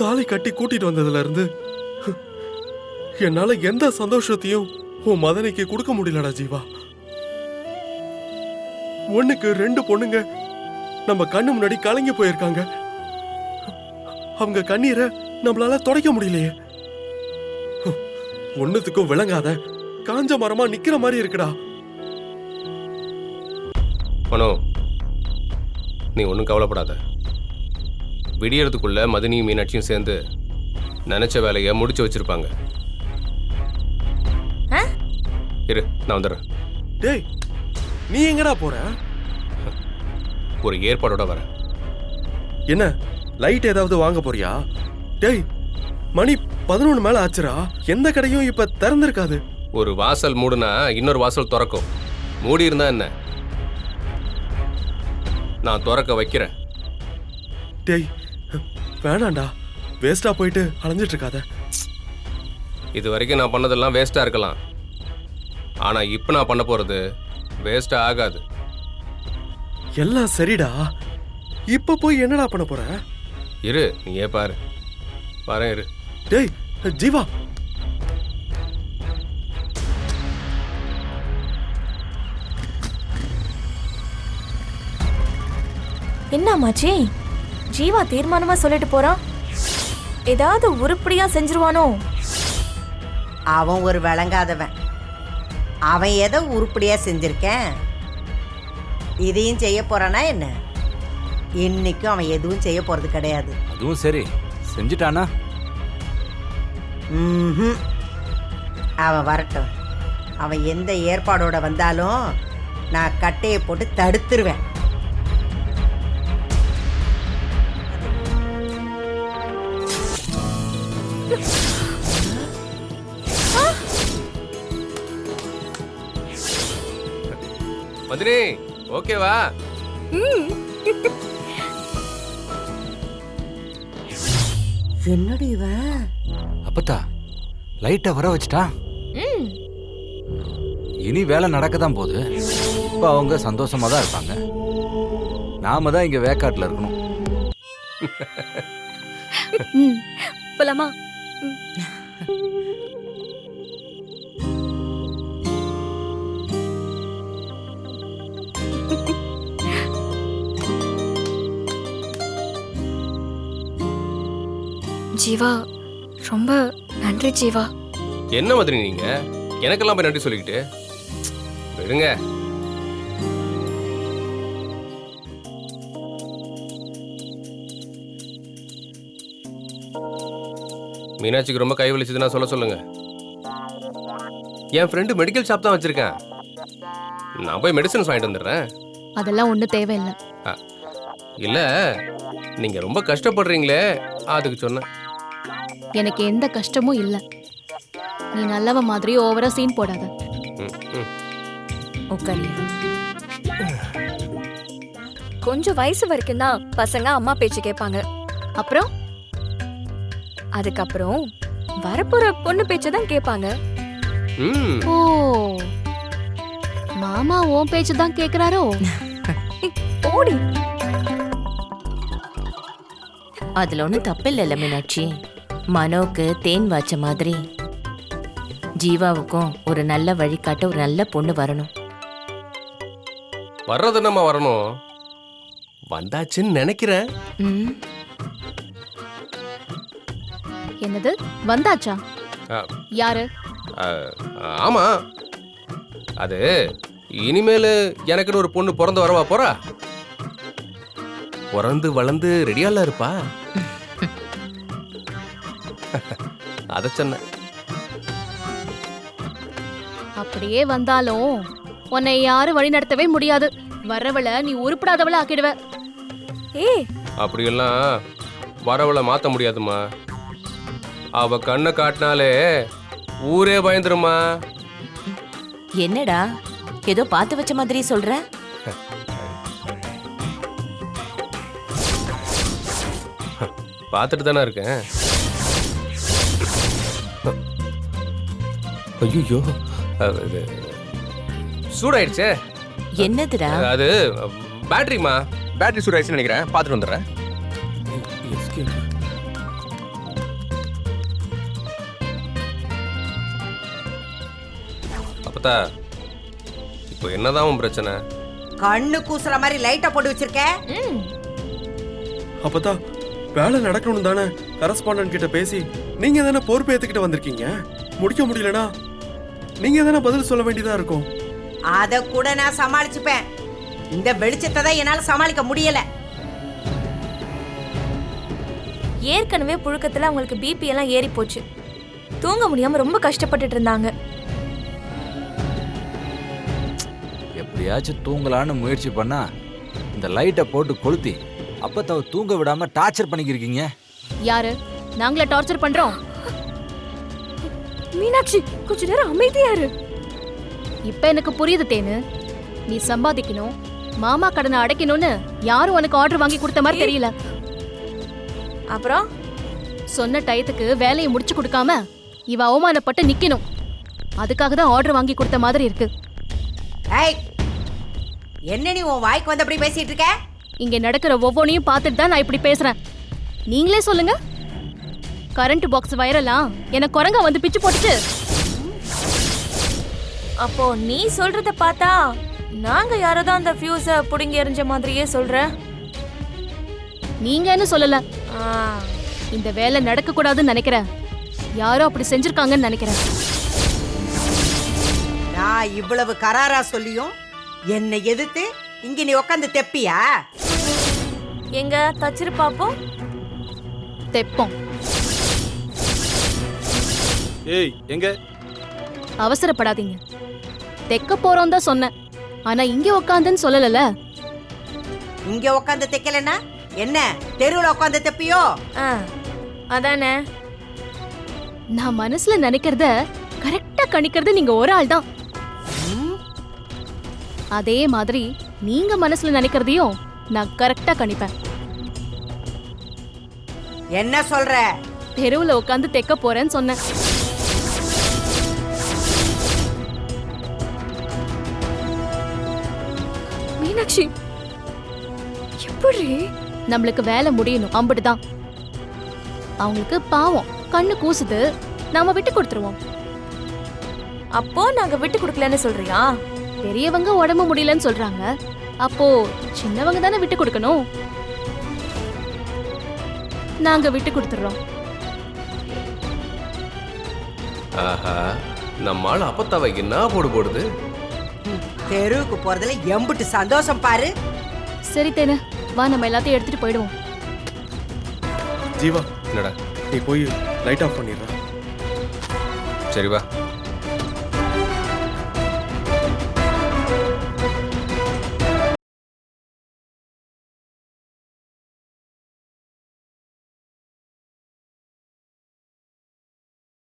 தாலி கட்டி கூட்டிட்டு வந்ததுல இருந்து என்னால எந்த சந்தோஷத்தையும் உன் மதனைக்கு கொடுக்க முடியலடா ஜீவா. ஒண்ணுக்கு 2 பொண்ணுங்க நம்ம கண்ணு முன்னாடி கலங்கி போயிருக்காங்க. அவங்க கண்ணீரை நம்மளால துடைக்க முடியலையே. ஒண்ணுத்துக்கும் விளங்காத காஞ்ச மரமா நிக்கிற மாதிரி இருக்குடா. மனோ, நீ ஒன்றும் கவலைப்படாத. விடியறதுக்குள்ள மதினியும் மீனாட்சியும் சேர்ந்து நினைச்ச வேலையை முடிச்சு வச்சிருப்பாங்க. இரு, நான் வந்துடுறேன். டேய், நீ எங்கடா போற? ஒரு ஏற்பாடோட வரேன். என்ன லைட் ஏதாவது வாங்க போறியா? டேய், மணி 11 மேல ஆச்சுரா. எந்த கடையும் இப்ப திறந்திருக்காது. ஒரு வாசல் மூடுனா இன்னொரு வாசல் திறக்கும். மூடி இருந்தா என்ன, நான் திறக்க வைக்கிறேன். டேய், வேணாண்டா. வேஸ்டா போயிட்டு அலைஞ்சிட்டு இருக்காத. இது வரைக்கும் நான் பண்ணதெல்லாம் வேஸ்டா இருக்கலாம், ஆனா இப்ப நான் பண்ண போறது வேஸ்டா ஆகாது. எல்லாம் சரிடா. இப்ப போய் என்னடா பண்ண போற? இரு, நீ ஏன் பாரு. வரேன், இரு. டேய் ஜீவா, என்னமாச்சி? ஜீவா தீர்மானமா சொல்லிட்டு போறான். ஏதாவது உருப்படியா செஞ்சிருவானோ? அவன் ஒரு விளங்காதவன். அவன் ஏதோ உருப்படியா செஞ்சிருக்கேன், இதையும் செய்ய போறானா என்ன? இன்னைக்கும் அவன் எதுவும் செய்ய போறது கிடையாது. அதுவும் சரி, செஞ்சுட்டானா? அவன் வரட்டும். அவன் எந்த ஏற்பாடோட வந்தாலும் நான் கட்டையை போட்டு தடுத்துருவேன். மதினி, ஓகேவா? என்னடி இவன்? அப்பத்தா லைட்டை வர வச்சுட்டா. இனி வேலை நடக்க தான் போகுது. இப்போ அவங்க சந்தோஷமா தான் இருப்பாங்க. நாம தான் இங்க வேக்காட்டில் இருக்கணும். போலாமா? ஜீவா, ரொம்ப நன்றி ஜீவா. என்ன மதினி நீங்க எனக்கெல்லாம் போய் நன்றி சொல்லிக்கிட்டு விடுங்க. மீனாட்சிக்கு ரொம்ப கை வலிச்சதுன்னா சொல்லுங்க. என் ஃப்ரெண்டு மெடிக்கல் ஷாப் தான் வச்சிருக்கேன். நான் போய் மெடிசன்ஸ் வாங்கிட்டு வந்துடுறேன். அதெல்லாம் ஒன்றும் தேவையில்லை. இல்ல, நீங்க ரொம்ப கஷ்டப்படுறீங்களே, அதுக்கு சொன்னேன். எனக்கு எந்த கஷ்டமும் இல்லை. நீ நல்லவ மாதிரி ஓவரா சீன் போடாத. கொஞ்சம் வயசு வரைக்கும் தான் பசங்க அம்மா பேச்சு கேட்பாங்க. அப்புறம் அதுக்கப்புறம் வரப்போற பொண்ணு பேச்சு தான் கேட்பாங்க. ஓ, மாமா உன் பேச்சு தான் கேக்குறாரோ? ஓடி. அதுல ஒன்றும் தப்பில்லைல்ல மீனாட்சி. மனோக்கு தேன் வாச்ச மாதிரி ஜீவாவுக்கும் ஒரு நல்ல வழிகாட்ட ஒரு நல்ல பொண்ணு வரணும். வர்றது நம்ம வரணும். வந்தாச்சுன்னு நினைக்கிறேன். என்னது வந்தாச்சா? யாரு? ஆமா, அது இனிமேல் எனக்குன்னு ஒரு பொண்ணு பிறந்து வரவா போறா. பிறந்து வளர்ந்து ரெடியால இருப்பா. அத சொன்ன. அப்படியே வந்தாலும் உன்னை யாரும் வழி நடத்தவே முடியாது. வரவளை நீ உருப்படாதவளை ஆக்கிடுவ. அப்படியெல்லாம் வரவளை மாத்த முடியாதுமா. அவ கண்ணை காட்டினாலே ஊரே பயந்துருமா. என்னடா ஏதோ பார்த்து வச்ச மாதிரி சொல்ற? பார்த்துட்டு தானே இருக்கேன். ஐயோ, சூடாயிடுச்சே. என்னதுடா? அது பேட்டரிமா. பேட்டரி சூடாயிடுச்சுன்னு நினைக்கிறேன். பார்த்துட்டு வந்துடுறேன். அப்பதா இப்போ என்னதான் உன் பிரச்சனை? கண்ணு கூசுற மாதிரி லைட்டை போட்டு வச்சிருக்க. அப்பதா வேலை நடக்கணும் தானே கரஸ்பாண்டன்ட் கிட்ட பேசி நீங்க தானே பொறுப்பு ஏத்துக்கிட்டு வந்திருக்கீங்க. முடிக்க முடியலனா நீங்க தானே பதில் சொல்ல வேண்டியதா இருக்கும். அத கூட நான் சமாளிச்சுப்பேன். இந்த வெளிச்சத்தை தான் என்னால சமாளிக்க முடியல. ஏற்கனவே புழுக்கத்துல அவங்களுக்கு பிபி எல்லாம் ஏறி போச்சு. தூங்க முடியாம ரொம்ப கஷ்டப்பட்டுட்டு இருந்தாங்க. எப்படியாச்சும் தூங்கலான்னு முயற்சி பண்ணா இந்த லைட்டை போட்டு கொளுத்தி அப்பத்தாவை தூங்க விடாம டார்ச்சர் பண்ணிக்கிருக்கீங்க. யாரு? நாங்களே டார்ச்சர் பண்றோம்? மீனாட்சி கொஞ்ச நேரம் அமைதியா இரு. இப்ப எனக்கு புரியுது தேனு. நீ சம்பாதிக்கணும், மாமா கடனை அடைக்கணும்னு யாரும் உனக்கு ஆர்டர் வாங்கி கொடுத்த மாதிரி தெரியல. அப்புறம் சொன்ன டயத்துக்கு வேலையை முடிச்சு கொடுக்காம இவ அவமானப்பட்டு நிக்கணும். அதுக்காக தான் ஆர்டர் வாங்கி கொடுத்த மாதிரி இருக்கு. ஏய், என்ன நீ உன் வாய்க்கு வந்து அப்படி பேசிட்டு இருக்க? இங்க நடக்கிற ஒவ்வொன்றையும் பார்த்துட்டு தான் நான் இப்படி பேசுறேன். நீங்களே சொல்லுங்க. கரண்ட் பாக்ஸ் வயரெல்லாம் எனக்கு குரங்கா வந்து பிச்சு போட்டுச்சு. அப்போ நீ சொல்றத பார்த்தா நாங்க யாரோதான் அந்த ஃபியூஸ புடுங்கி எறிஞ்ச மாதிரியே சொல்ற. நீங்கன்னு சொல்லல. இந்த வேலை நடக்க கூடாதுன்னு நினைக்கிறேன். யாரோ அப்படி செஞ்சிருக்காங்கன்னு நினைக்கிறேன். நான் இவ்வளவு கராரா சொல்லியும் என்னை எதிர்த்து இங்க நீ உட்காந்து தெப்பியா? எங்க தச்சிரு பாப்போம். தெப்போம். ஏய் எங்க அவசரப்படாதீங்க. தெக்க போறோம் தான் சொன்னேன். ஆனா இங்க உட்காந்துன்னு சொல்லல. இங்க உட்காந்து தைக்கலன்னா என்ன தெருவுல உட்காந்து தெப்பியோ? அதானே. நான் மனசுல நினைக்கிறத கரெக்டா கணிக்கிறது நீங்க ஒரு ஆள் தான். அதே மாதிரி நீங்க மனசுல நினைக்கிறதையும் நான் கரெக்டா கணிப்பேன். என்ன சொல்ற? தெருவுல உட்காந்து தெக்க போறேன்னு சொன்னேன். மீனாட்சி எப்படி? நம்மளுக்கு வேலை முடியணும், அம்புட்டுதான். அவங்களுக்கு பாவம் கண்ணு கூசுது, நாம விட்டு கொடுத்துருவோம். அப்போ நாங்க விட்டு கொடுக்கலன்னு சொல்றியா? பெரியவங்க உடம்பு முடியலன்னு சொல்றாங்க, அப்போ சின்னவங்க தானே விட்டு கொடுக்கணும். நாங்க விட்டு கொடுத்துறோம். ஆஹா, நம்மால அப்பத்தாவை என்ன போடு போடுது. தெருவுக்கு போறதுல எம்புட்டு சந்தோஷம் பாரு. சரி தேனு, வா நம்ம எல்லாத்தையும் எடுத்துட்டு போயிடுவோம். ஜீவா என்னடா? நீ போய் லைட் ஆஃப் பண்ணிடுற. சரி வா.